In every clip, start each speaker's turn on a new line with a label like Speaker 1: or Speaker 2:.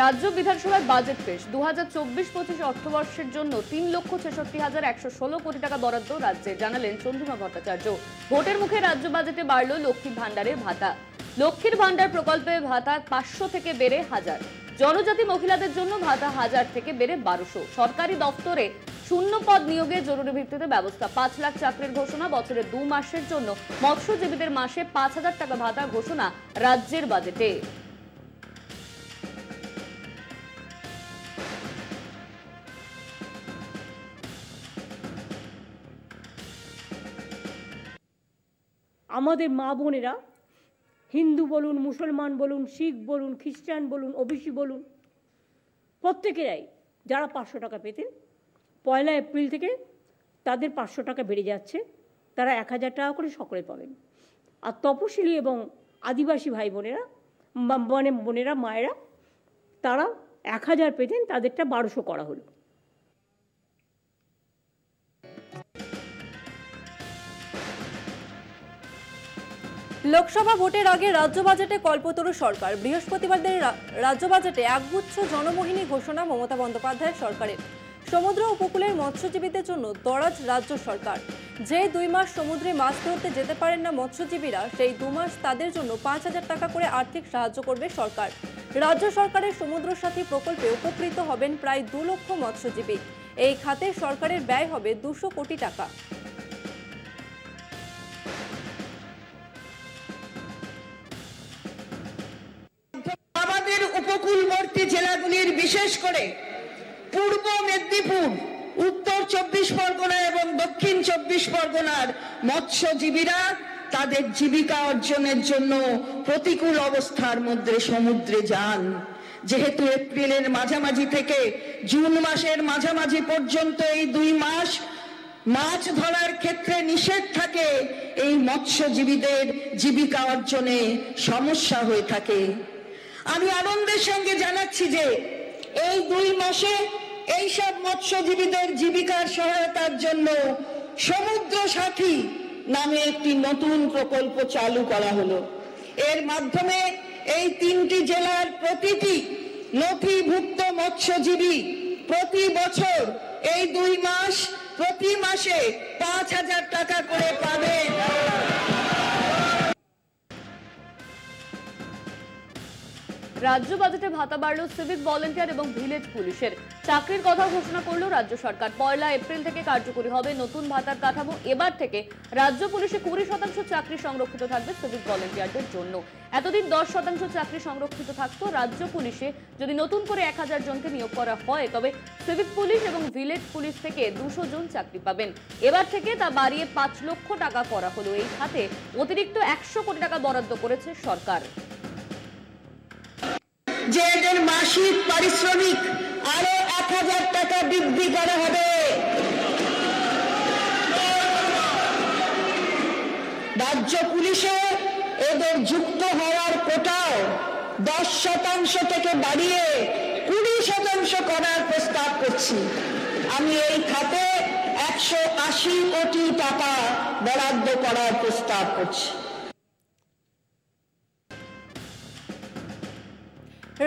Speaker 1: রাজ্য বিধানসভার বাজেট পেশ 2024-25 অর্থবর্ষের জন্য 3,66,116 কোটি টাকা বরাদ্দ রাজ্যে, জানালেন চন্দ্রিমা ভট্টাচার্য। ভোটের মুখে রাজ্য বাজেটে বাড়ল লক্ষ্মীর ভান্ডারের ভাতা। লক্ষ্মীর ভান্ডার প্রকল্পে ভাতা 500 থেকে বেড়ে 1000, জনজাতি মহিলাদের জন্য ভাতা 1000 থেকে বেড়ে 1200। সরকারি দপ্তরে শূন্য পদ নিয়োগে জরুরি ভিত্তিতে ব্যবস্থা। 5 লাখ চাকরির ঘোষণা। বছরে 2 মাসের জন্য মৎস্যজীবীদের মাসে 5000 টাকা ভাতা ঘোষণা রাজ্যের বাজেটে।
Speaker 2: আমাদের মা বোনেরা, হিন্দু বলুন, মুসলমান বলুন, শিখ বলুন, খ্রিস্টান বলুন, ওবিসি বলুন, প্রত্যেকেরাই যারা 500 টাকা পেতেন, 1 এপ্রিল থেকে তাদের 500 টাকা বেড়ে যাচ্ছে। তারা 1000 টাকা করে সকলে পাবেন। আর তপশিলি এবং আদিবাসী ভাই বোনেরা, মানে বোনেরা, মায়েরা, তারা 1000 পেতেন, তাদেরটা 1200 করা হলো।
Speaker 3: লোকসভা ভোটের আগে রাজ্য বাজেটে কল্পতরু সরকার। বৃহস্পতিবারের রাজ্য বাজেটে একগুচ্ছ জনমোহিনী ঘোষণা মমতা বন্দ্যোপাধ্যায়ের সরকারের। সমুদ্র উপকূলের মৎস্যজীবীদের জন্য দরাজ রাজ্য সরকার। যে 2 মাস সমুদ্রে মাছ ধরতে যেতে পারেন না মৎস্যজীবীরা, সেই 2 মাস তাদের জন্য 5000 টাকা করে আর্থিক সাহায্য করবে সরকার। রাজ্য সরকারের সমুদ্র সাথী প্রকল্পে উপকৃত হবেন প্রায় 2 লক্ষ মৎস্যজীবী। এই খাতে সরকারের ব্যয় হবে 200 কোটি টাকা।
Speaker 4: আমাদের উপকূলবর্তী জেলাগুলির বিশেষ করে পূর্ব মেদিনীপুর, উত্তর 24 পরগনা এবং দক্ষিণ 24 পরগনার মৎস্যজীবীরা তাদের জীবিকা অর্জনের জন্য প্রতিকূল অবস্থার মধ্যে সমুদ্রে যান। যেহেতু এপ্রিলের মাঝামাঝি থেকে জুন মাসের মাঝামাঝি পর্যন্ত এই 2 মাস মাছ ধরার ক্ষেত্রে নিষেধ থাকে, এই মৎস্যজীবীদের জীবিকা অর্জনে সমস্যা হয়ে থাকে। আমি আনন্দের সঙ্গে জানাচ্ছি যে এই 2 মাসে এইসব মৎস্যজীবীদের জীবিকার সহায়তার জন্য সমুদ্র সাথী নামে একটি নতুন প্রকল্প চালু করা হলো। এর মাধ্যমে এই 3টি জেলার প্রতিটি নথিভুক্ত মৎস্যজীবী প্রতি বছর এই 2 মাস প্রতি মাসে 5000 টাকা করে পাবে।
Speaker 1: রাজ্য বাজেটে ভাতা বাড়ল সিভিক ভলেন্টিয়ার এবং ভিলেজ পুলিশের। চাকরির কথা ঘোষণা করল রাজ্য সরকার। 1 এপ্রিল থেকে কার্যকরী হবে নতুন ভাতার কাঠামো। এবার থেকে রাজ্য পুলিশে 20% চাকরি সংরক্ষিত থাকবে সিভিক ভলেন্টিয়ারদের জন্য। এতদিন 10% চাকরি সংরক্ষিত থাকতো রাজ্য পুলিশে। যদি নতুন করে 1000 জনকে নিয়োগ করা হয়, তবে সিভিক পুলিশ এবং ভিলেজ পুলিশ থেকে 200 জন চাকরি পাবেন। এবার থেকে তা বাড়িয়ে 5 লক্ষ টাকা করা হলো। এই খাতে অতিরিক্ত 100 কোটি টাকা বরাদ্দ করেছে সরকার।
Speaker 4: যে এদের মাসিক পারিশ্রমিক আরো 1000 টাকা বৃদ্ধি করা হবে। রাজ্য পুলিশে এদের যুক্ত হওয়ার কোটাও 10% থেকে বাড়িয়ে 20% করার প্রস্তাব করছি। আমি এই খাতে 180 কোটি টাকা বরাদ্দ করার প্রস্তাব করছি।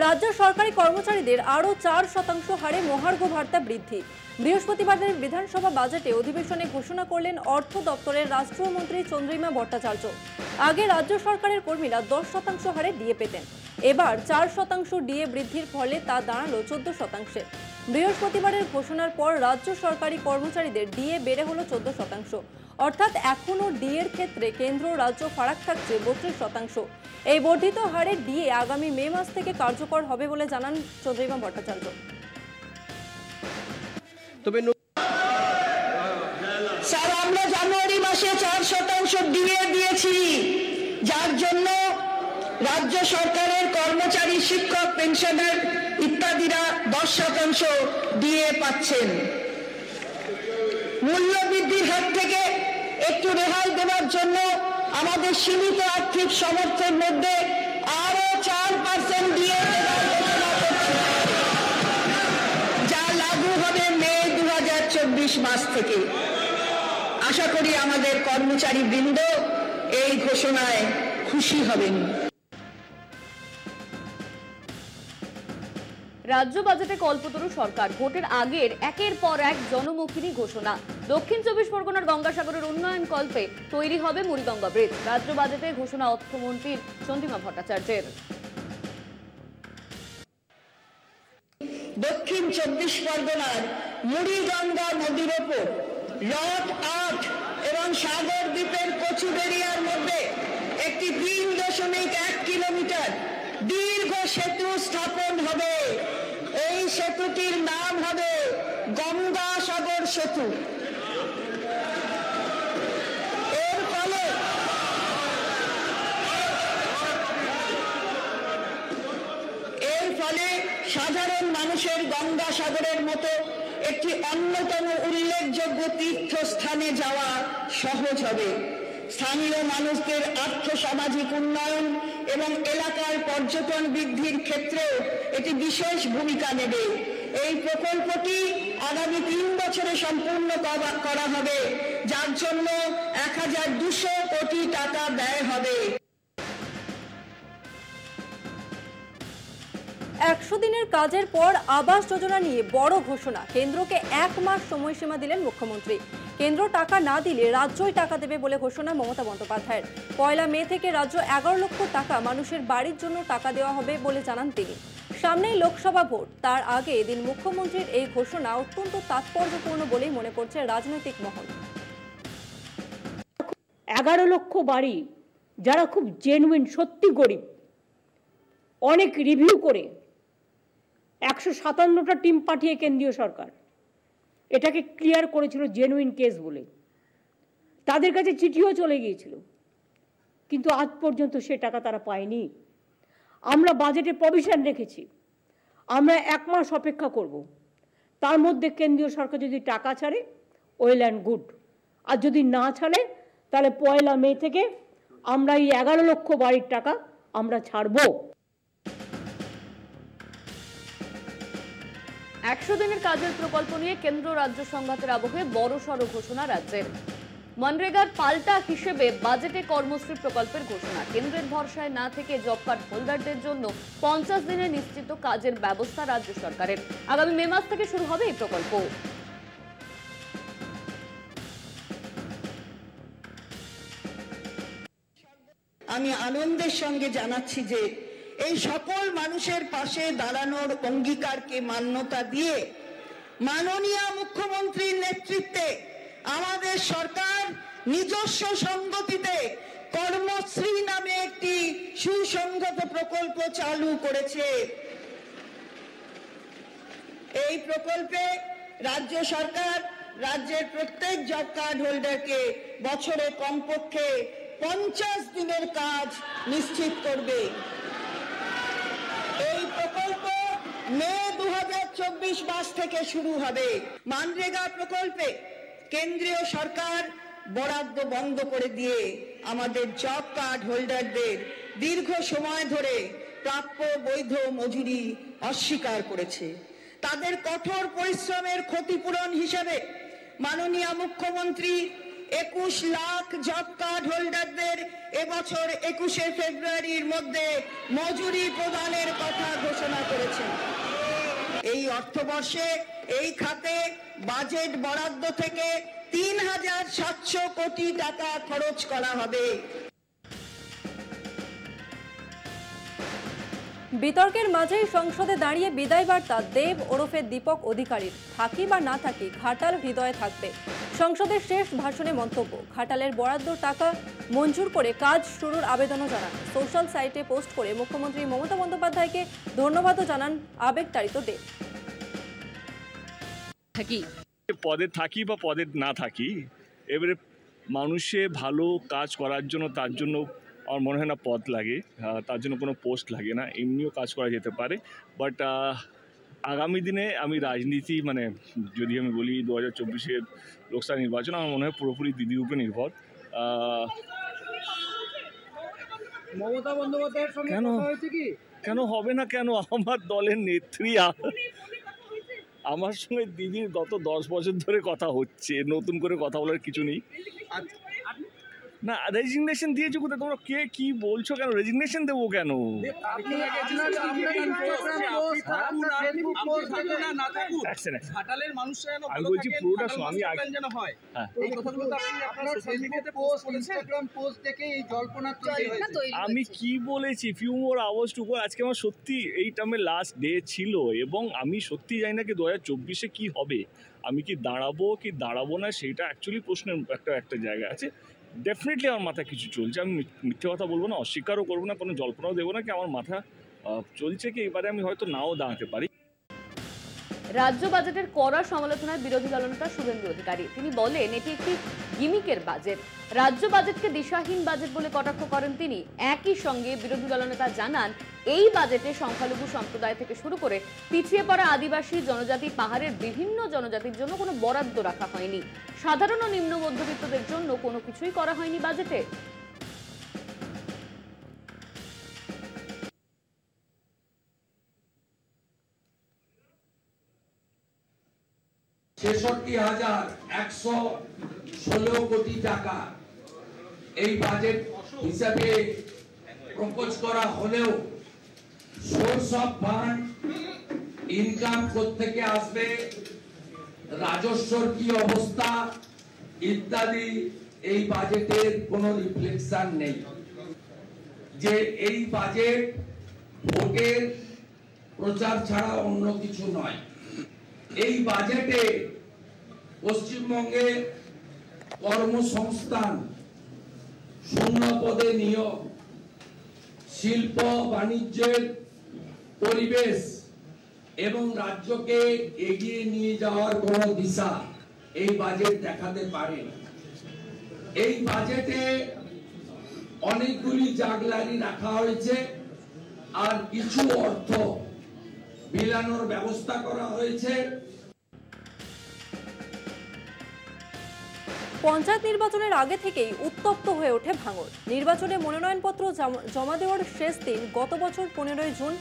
Speaker 3: রাজ্য সরকারি কর্মচারীদের আরও 4% হারে মহার্ঘ ভাতা বৃদ্ধি। বৃহস্পতিবারের বিধানসভা বাজেটে অধিবেশনে ঘোষণা করলেন অর্থ দপ্তরের রাষ্ট্রমন্ত্রী চন্দ্রিমা ভট্টাচার্য। আগে রাজ্য সরকারের কর্মীরা 10% হারে ডিএ পেতেন। এবার 4% ডিএ বৃদ্ধির ফলে তা দাঁড়ালো 14%। বৃহস্পতিবারের ঘোষণার পর রাজ্য সরকারি কর্মচারীদের ডিএ বেড়ে হলো 14%। অর্থাৎ এখনও ডিএর ক্ষেত্রে কেন্দ্র রাজ্য ফারাক থাকছে 32%। এই বর্ধিত হারে ডিএ আগামী মে মাস থেকে কার্যকর হবে বলে জানান চন্দ্রিমা ভট্টাচার্য।
Speaker 4: স্যার, আমরা জানুয়ারি মাসে 4% ডিএ দিয়েছি, যার জন্য রাজ্য সরকারের কর্মচারী, শিক্ষক, পেনশনার ইত্যাদিরা 10% ডিএ পাচ্ছেন। মূল্য বৃদ্ধির হাত থেকে একটু রেহাই দেওয়ার জন্য আমাদের সীমিত আর্থিক সামর্থ্যের মধ্যে আরো 4% ডিএ দেওয়ার ঘোষণা করছি, যা লাগু হবে মে 2024 মাস থেকে। আশা করি আমাদের কর্মচারী বৃন্দ এই ঘোষণায় খুশি হবেন।
Speaker 1: রাজ্য বাজেটে কল্পতরু সরকার, ভোটের আগের একের পর এক জনমুখিনী ঘোষণা। দক্ষিণ 24 পরগনার গঙ্গাসাগরের উন্নয়ন কল্পে তৈরি হবে মুড়িগঙ্গা ব্রিজ। রাজ্য বাজেটে ঘোষণা অর্থমন্ত্রী চন্দ্রিমা ভট্টাচার্যের।
Speaker 4: দক্ষিণ 24 পরগনার মুড়িগঙ্গা নদীর ওপর লট 8 এবং সাগর দ্বীপের কচুবেড়িয়ার মধ্যে একটি 3.1 কিলোমিটার দীর্ঘ সেতু স্থাপন হবে। এই সেতুটির নাম হবে গঙ্গাসাগর সেতু। এর ফলে সাধারণ মানুষের গঙ্গাসাগরের মতো একটি অন্যতম উল্লেখযোগ্য তীর্থস্থানে যাওয়া সহজ হবে। স্থানীয় মানুষদের আর্থ-সামাজিক উন্নয়ন এবং এলাকার পর্যটন বৃদ্ধির ক্ষেত্রেও এটি বিশেষ ভূমিকা নেবে। এই প্রকল্পটি আগামী 3 বছরে সম্পূর্ণ করা হবে, যার জন্য 1200 কোটি টাকা ব্যয় হবে।
Speaker 3: 100 দিনের কাজের পর আবাস যোজনা নিয়ে বড় ঘোষণা। কেন্দ্রকে 1 মাস সময়সীমা দিলেন মুখ্যমন্ত্রী। কেন্দ্র টাকা না দিলে রাজ্যই টাকা দেবে বলে ঘোষণা মমতা বন্দ্যোপাধ্যায়ের। 1 মে থেকে রাজ্য 11 লক্ষ টাকা মানুষের বাড়ির জন্য টাকা দেওয়া হবে বলে জানান তিনি। সামনেই লোকসভা ভোট, তার আগে এদিন মুখ্যমন্ত্রীর এই ঘোষণা অত্যন্ত তাৎপর্যপূর্ণ বলেই মনে করছে রাজনৈতিক মহল।
Speaker 2: 11 লক্ষ বাড়ি, যারা খুব জেনুইন, সত্যি গরিব, অনেক রিভিউ করে 157টা টিম পাঠিয়ে কেন্দ্রীয় সরকার এটাকে ক্লিয়ার করেছিল জেনুইন কেস বলে। তাদের কাছে চিঠিও চলে গিয়েছিল, কিন্তু আজ পর্যন্ত সে টাকা তারা পায়নি। আমরা বাজেটে প্রভিশন রেখেছি, আমরা 1 মাস অপেক্ষা করব। তার মধ্যে কেন্দ্রীয় সরকার যদি টাকা ছাড়ে ওয়েল অ্যান্ড গুড, আর যদি না ছাড়ে তাহলে 1 মে থেকে আমরা এই 11 লক্ষ বাড়ির টাকা আমরা ছাড়বো।
Speaker 1: 100 দিনের কাজের প্রকল্প নিয়ে কেন্দ্র রাজ্য সংঘাতের আবহে বড়সড় ঘোষণা রাজ্যের। মনরেগার পাল্টা হিসেবে বাজেটে কর্মশ্রী প্রকল্পের ঘোষণা। কেন্দ্রের ভরসায় না থেকে জব কার্ড হোল্ডারদের জন্য 50 দিনে নিশ্চিত কাজের ব্যবস্থা রাজ্য সরকারের। আগামী মে মাস থেকে শুরু হবে এই প্রকল্প।
Speaker 4: আমি আনন্দের সঙ্গে জানাচ্ছি যে এই সকল মানুষের পাশে দাঁড়ানোর অঙ্গীকারকে মান্যতা দিয়ে মাননীয় মুখ্যমন্ত্রীর নেতৃত্বে আমাদের সরকার নিজস্ব সংগতিতে কর্মশ্রী নামে একটি সুসংহত প্রকল্প চালু করেছে। এই প্রকল্পে রাজ্য সরকার রাজ্যের প্রত্যেক জব কার্ড হোল্ডারকে বছরে কমপক্ষে 50 দিনের কাজ নিশ্চিত করবে। এই প্রকল্প মে 2024 মাস থেকে শুরু হবে। মানরেগা প্রকল্পে কেন্দ্রীয় সরকার বরাদ্দ বন্ধ করে দিয়ে আমাদের জব কার্ড হোল্ডারদের দীর্ঘ সময় ধরে প্রাপ্য বৈধ মজুরি অস্বীকার করেছে। তাদের কঠোর পরিশ্রমের ক্ষতিপূরণ হিসেবে মাননীয় মুখ্যমন্ত্রী 21 লাখ জব কার্ড হোল্ডারদের এবছর 21শে ফেব্রুয়ারির মধ্যে মজুরি প্রদানের কথা ঘোষণা করেছেন। এই অর্থবর্ষে এই খাতে বাজেট বরাদ্দ থেকে 3700 কোটি টাকা খরচ করা হবে।
Speaker 3: বিতর্কের মাঝেই সংসদে দাঁড়িয়ে বিদায় বার্তা দেব ওরফে দীপক অধিকারীর। থাকি বা না থাকি, ঘাটাল হৃদয়ে থাকবে। সংসদের শেষ ভাষণে মন্তব্য, ঘাটালের বরাদ্দ টাকা মঞ্জুর করে কাজ শুরুর আবেদনও জানান। সোশ্যাল সাইটে পোস্ট করে মুখ্যমন্ত্রী মমতা বন্দ্যোপাধ্যায়কে ধন্যবাদও জানান আবেগতাড়িত দেব।
Speaker 5: পদে থাকি বা পদে না থাকি, এবারে মানুষে ভালো কাজ করার জন্য তার জন্য আমার মনে হয় না পদ লাগে, তার জন্য কোনো পোস্ট লাগে না, এমনিও কাজ করা যেতে পারে। বাট আগামী দিনে আমি রাজনীতি যদি আমি বলি 2024-এর লোকসভা নির্বাচন আমার মনে হয় পুরোপুরি দিদির উপরে নির্ভর।
Speaker 6: মমতা বন্দ্যোপাধ্যায়ের সঙ্গে কথা হয়েছে কি?
Speaker 5: কেন হবে না, কেন? আমার দলের নেত্রী, আমার সঙ্গে দিদির গত 10 বছর ধরে কথা হচ্ছে, নতুন করে কথা বলার কিছু নেই। না রেজিগনেশন দিয়েছো কোথায়? তোমরা কে কি বলছো কেন? রেজিগনেশন দেবো কেন? আমি বলছি পুরোটা আমি আমি কি বলেছি few more hours to go. আজকে আমার সত্যি এই টার্মের লাস্ট ডে ছিল এবং আমি সত্যি জানি না কি 2024-এ কি হবে। আমি কি দাঁড়াবো না সেটা অ্যাকচুয়ালি প্রশ্নের একটা জায়গা আছে। ডেফিনেটলি আমার মাথা কিছু চলছে, আমি মিথ্যে কথা বলবো না, অস্বীকারও করবো না, কোনো জল্পনাও দেবো না কি আমার মাথা চলছে কি এবারে আমি হয়তো নাও দাঁড়াতে পারি।
Speaker 1: রাজ্য বাজেটের কড়া সমালোচনায় বিরোধী দলনেতা শুভেন্দু অধিকারী। তিনি বলেন এটি একটি গিমিকের বাজেট, রাজ্য বাজেটকে দিশাহীন বাজেট বলে কটাক্ষ করেন তিনি। একই সঙ্গে বিরোধী দলনেতা জানান এই বাজেটে সংখ্যালঘু সম্প্রদায় থেকে শুরু করে পিছিয়ে পড়া আদিবাসী জনজাতি পাহাড়ের বিভিন্ন জনজাতির জন্য কোনো বরাদ্দ রাখা হয়নি, সাধারণ ও নিম্ন মধ্যবিত্তদের জন্য কোনো কিছুই করা হয়নি বাজেটে।
Speaker 7: ৬৬,১১৬ কোটি টাকা এই বাজেট হিসাবে প্রপোজ করা হলেও সোর্স অফ ফান্ড, ইনকাম কোত্থেকে আসবে, রাজস্বর কি অবস্থা ইত্যাদি এই বাজেটের কোনো রিফ্লেকশন নেই। যে এই বাজেট ভোটের প্রচার ছাড়া অন্য কিছু নয়। এই বাজেটে পশ্চিমবঙ্গে কর্মসংস্থান, শূন্য পদে নিয়োগ, শিল্প বাণিজ্যের পরিবেশ এবং রাজ্যকে এগিয়ে নিয়ে যাওয়ার কোন দিশা এই বাজেট দেখাতে পারে। এই বাজেটে অনেকগুলি জাগলারি রাখা হয়েছে আর কিছু অর্থ বিলানোর ব্যবস্থা করা হয়েছে।
Speaker 3: পঞ্চায়েত নির্বাচনের আগে থেকেই উত্তপ্ত হয়ে ওঠে ভাঙড়। নির্বাচনে মনোনয়নপত্র জমা দেওয়ার শেষ দিন গত বছর 15 জুন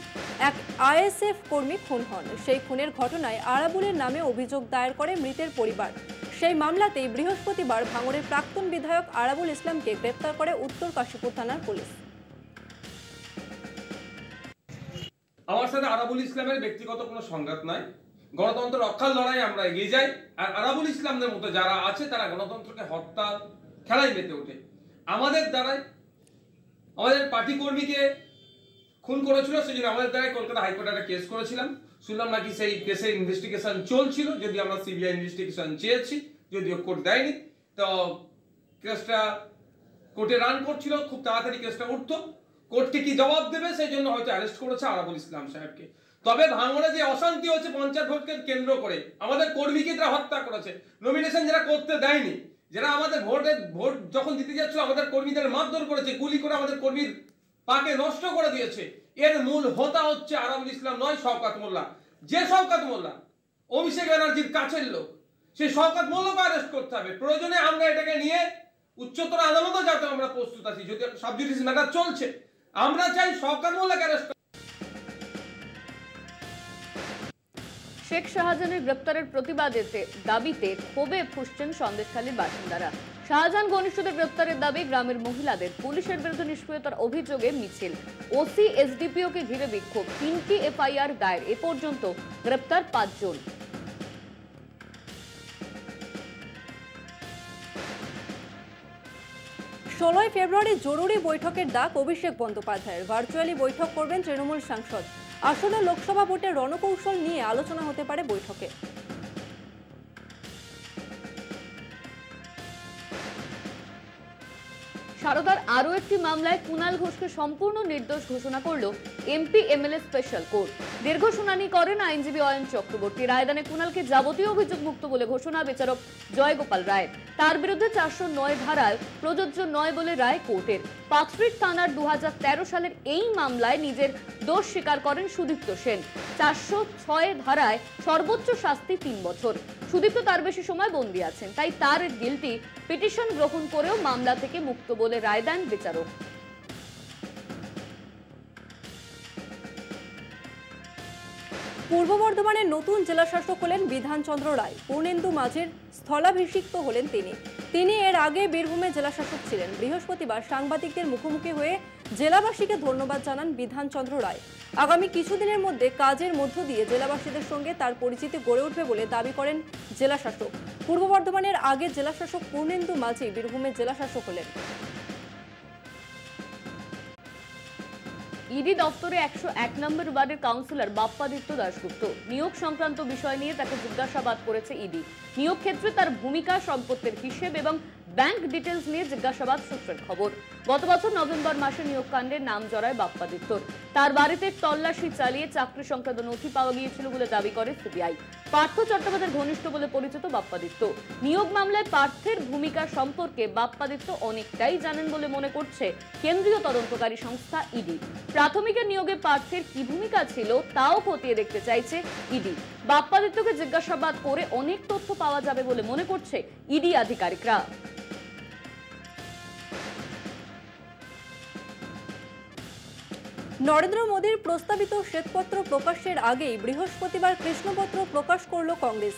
Speaker 3: এক আইএসএফ কর্মী খুন হন। সেই খুনের ঘটনায় আরাবুলের নামে অভিযোগ দায়ের করে মৃতের পরিবার। সেই মামলাতেই বৃহস্পতিবার ভাঙড়ের প্রাক্তন বিধায়ক আরাবুল ইসলামকে গ্রেপ্তার করে উত্তর কাশীপুর থানার পুলিশ।
Speaker 8: আমার সাথে আরাবুল ইসলামের ব্যক্তিগত কোনো সংঘাত নাই। গণতন্ত্র রক্ষার লড়াই আমরা এগিয়ে যাই, আর আরাবুল ইসলামদের মতো যারা আছে তারা গণতন্ত্রকে হত্যা খেলায় মেতে ওঠে। আমাদের দ্বারাই আমাদের পার্টি কর্মীকে খুন করেছিল, সেই জন্য আমাদের দ্বারাই কলকাতা হাইকোর্টে একটা কেস করেছিলাম। শুনলাম নাকি সেই কেসের ইনভেস্টিগেশন চলছিল, যদি আমরা সিবিআই ইনভেস্টিগেশন চেয়েছি, যদিও কোর্ট দেয়নি। তো কেসটা কোর্টে রান করছিল, খুব তাড়াতাড়ি কেসটা উঠতো। কোর্টকে কি জবাব দেবে সেই জন্য হয়তো অ্যারেস্ট করেছে আরাবুল ইসলাম সাহেবকে। তবে ভাঙড়ে যে অশান্তি হচ্ছে পঞ্চায়েত ভোটকে কেন্দ্র করে, আমাদের কর্মীকে তারা হত্যা করেছে, নমিনেশন যারা করতে দেয়নি, যারা আমাদের ভোট যখন দিতে যাচ্ছিল আমাদের কর্মীদের মারধর করেছে, গুলি করে আমাদের কর্মীর পাকে নষ্ট করে দিয়েছে, এর মূল হোতা হচ্ছে আরাবুল ইসলাম নয়, শওকত মোল্লা। যে শওকত মোল্লা অভিষেক ব্যানার্জির কাছের লোক, সেই শওকত মোল্লাকে অ্যারেস্ট করতে হবে। প্রয়োজনে আমরা এটাকে নিয়ে উচ্চতর আদালতও যাতে আমরা প্রস্তুত আছি, যদি সাব জুডিস ম্যাটার চলছে, আমরা চাই শওকত মোল্লাকে অ্যারেস্ট।
Speaker 1: শেখ শাহজাহানের গ্রেপ্তারের দাবিতে ক্ষোভে ফুঁসছেন সন্দেশখালীর বাসিন্দারা। শাহজাহান ঘনিষ্ঠদের গ্রেপ্তারের দাবি গ্রামের মহিলাদের। পুলিশের বিরুদ্ধে নিষ্ক্রিয়তার অভিযোগে মিছিল, ওসি এসডিপিও কে ঘিরে বিক্ষোভ, 3টি এফআইআর দায়ের, এ পর্যন্ত গ্রেপ্তার 5 জন।
Speaker 3: ষোলোই ফেব্রুয়ারি জরুরি বৈঠকের ডাক অভিষেক বন্দ্যোপাধ্যায়ের। ভার্চুয়ালি বৈঠক করবেন তৃণমূল সাংসদ। আসলে লোকসভা ভোটের রণকৌশল নিয়ে আলোচনা হতে পারে বৈঠকে।
Speaker 1: সারদার আরও একটি মামলায় কুণাল ঘোষকে সম্পূর্ণ নির্দোষ ঘোষণা করল এমপি এমএলএ স্পেশাল কোর্ট। দীর্ঘ শুনানি করেন আইনজীবী অয়ন চক্রবর্তী। রায়দানে কুণালকে যাবতীয় অভিযোগ মুক্ত বলে ঘোষণা বিচারক জয়গোপাল রায়। তার বিরুদ্ধে 409 ধারায় প্রযোজ্য নয় বলে রায় কোর্টের। পার্কস্ট্রিট থানার 2013 সালের এই মামলায় নিজের দোষ স্বীকার করেন সুদীপ্ত সেন। 406 ধারায় সর্বোচ্চ শাস্তি 3 বছর। সুদীপ্ত তার বেশি সময় বন্দী আছেন, তাই তার গিলটি পিটিশন গ্রহণ করেও মামলা থেকে মুক্ত বলে রায় দেন বিচারক।
Speaker 3: পূর্ব বর্ধমানের নতুন জেলা শাসক হলেন বিধানচন্দ্র রায়। পূর্ণেন্দু মাঝের স্থলাভিষিক্ত হলেন তিনি। তিনি এর আগে বীরভূমে জেলাশাসক ছিলেন। বৃহস্পতিবার সাংবাদিকদের মুখোমুখি হয়ে জেলাবাসীকে ধন্যবাদ জানান বিধানচন্দ্র রায়। আগামী কিছুদিনের মধ্যে কাজের মধ্য দিয়ে জেলাবাসীদের সঙ্গে তার পরিচিতি গড়ে উঠবে বলে দাবি করেন জেলাশাসক। পূর্ব বর্ধমানের আগে জেলাশাসক পূর্ণেন্দু মাঝি বীরভূমের জেলাশাসক হলেন।
Speaker 1: ইডি দপ্তরে 101 নম্বর ওয়ার্ডের কাউন্সিলর বাপ্পাদিত্য দাশগুপ্ত নিয়োগ সংক্রান্ত বিষয় নিয়ে তাকে জিজ্ঞাসাবাদ করেছে ইডি। নিয়োগ ক্ষেত্রে তার ভূমিকা, সম্পত্তির হিসেব এবং ব্যাংক ডিটেলস নিয়ে জিজ্ঞাসাবাদ সূত্রের খবর। গত বছর নভেম্বর মাসে নিয়োগ কাণ্ডে নাম জড়ায় বাপ্পাদিত্যর। তার বাড়িতে তল্লাশি চালিয়ে চাকরি সংক্রান্ত নথি পাওয়া গিয়েছিল বলে দাবি করে সিবিআই। পার্থ চট্টোপাধ্যায়ের ঘনিষ্ঠ বলে পরিচিত বাপ্পাদিত্য। নিয়োগ মামলায় পার্থের ভূমিকা সম্পর্কে বাপ্পাদিত্য অনেকটাই জানেন বলে মনে করছে কেন্দ্রীয় তদন্তকারী সংস্থা ইডি। প্রাথমিকের নিয়োগে পার্থের কি ভূমিকা ছিল তাও খতিয়ে দেখতে চাইছে ইডি। বাপ্পাদিত্যকে জিজ্ঞাসাবাদ করে অনেক তথ্য পাওয়া যাবে বলে মনে করছে ইডি আধিকারিকরা।
Speaker 3: নরেন্দ্র মোদীর প্রস্তাবিত শ্বেতপত্র প্রকাশের আগেই বৃহস্পতিবার কৃষ্ণপত্র প্রকাশ করল কংগ্রেস।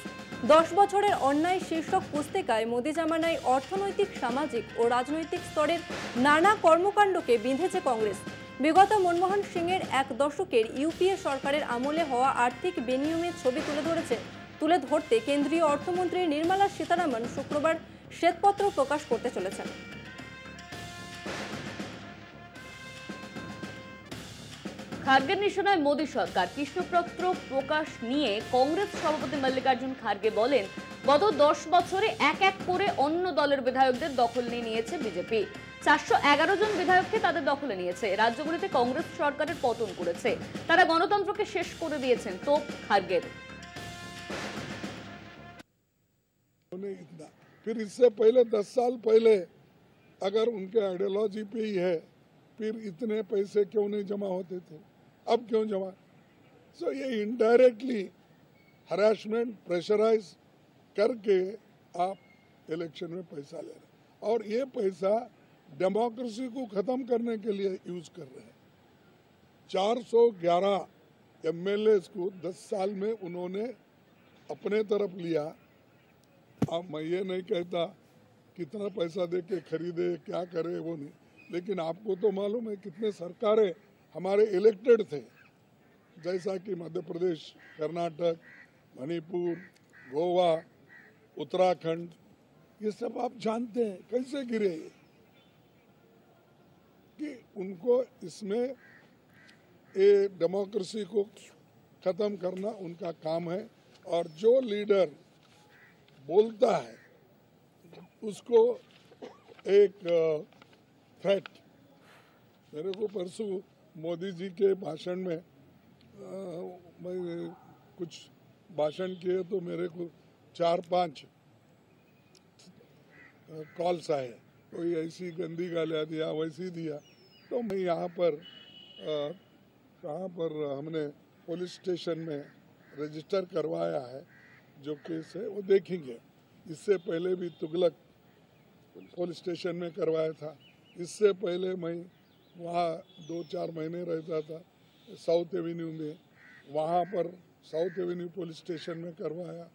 Speaker 3: 10 বছরের অন্যায় শীর্ষক পুস্তিকায় মোদী জামানায় অর্থনৈতিক, সামাজিক ও রাজনৈতিক স্তরের নানা কর্মকাণ্ডকে বিঁধেছে কংগ্রেস। বিগত মনমোহন সিংয়ের এক দশকের ইউপিএ সরকারের আমলে হওয়া আর্থিক বেনিয়মের ছবি তুলে ধরতে কেন্দ্রীয় অর্থমন্ত্রী নির্মলা সীতারামন শুক্রবার শ্বেতপত্র প্রকাশ করতে চলেছেন।
Speaker 1: খার্গের নিশানায় মোদী সরকার। কৃষ্ণপত্র প্রকাশ নিয়ে কংগ্রেস সভাপতি মল্লিকার্জুন খার্গে বলেন, গত 10 বছরে এক এক করে অন্য দলের বিধায়কদের দখল নিয়েছে বিজেপি। 411 জন বিধায়ককে তাদের দখলে নিয়েছে। রাজ্যগুলিতে কংগ্রেস সরকারের পতন করেছে। তারা গণতন্ত্রকে শেষ করে দিয়েছেন তোপ খার্গের।
Speaker 9: फिर इससे पहले 10 साल पहले अगर उनके आइडियोलॉजी पे ही है, फिर इतने पैसे क्यों नहीं जमा होते थे, अब क्यों जमा? सो ये इनडायरेक्टली हरासमेंट, प्रेशराइज करके आप इलेक्शन में पैसा ले रहे हैं और ये पैसा डेमोक्रेसी को खत्म करने के लिए यूज कर रहे हैं। 411 एमएलए को 10 साल में उन्होंने अपने तरफ लिया। अब मैं ये नहीं कहता कितना पैसा दे के खरीदे, क्या करे, वो नहीं, लेकिन आपको तो मालूम है कितने सरकारें हमारे इलेक्टेड थे, जैसा कि मध्य प्रदेश, कर्नाटक, मणिपुर, गोवा, उत्तराखंड, ये सब आप जानते हैं कैसे गिरे ये, कि उनको इसमें ये डेमोक्रेसी को खत्म करना उनका काम है। और जो लीडर बोलता है उसको एक थ्रेट। मेरे को परसों मोदी जी के भाषण में मैं कुछ भाषण किए तो मेरे को 4-5 कॉल्स आए, कोई ऐसी गंदी गालियाँ दिया, वैसी दिया। तो मैं यहाँ पर हमने पुलिस स्टेशन में रजिस्टर करवाया है, जो केस है वो देखेंगे। इससे पहले भी तुगलक पुलिस स्टेशन में करवाया था। इससे पहले मैं वहाँ 2-4 महीने रहता था साउथ एवेन्यू में, वहाँ पर साउथ एवेन्यू पुलिस स्टेशन में करवाया।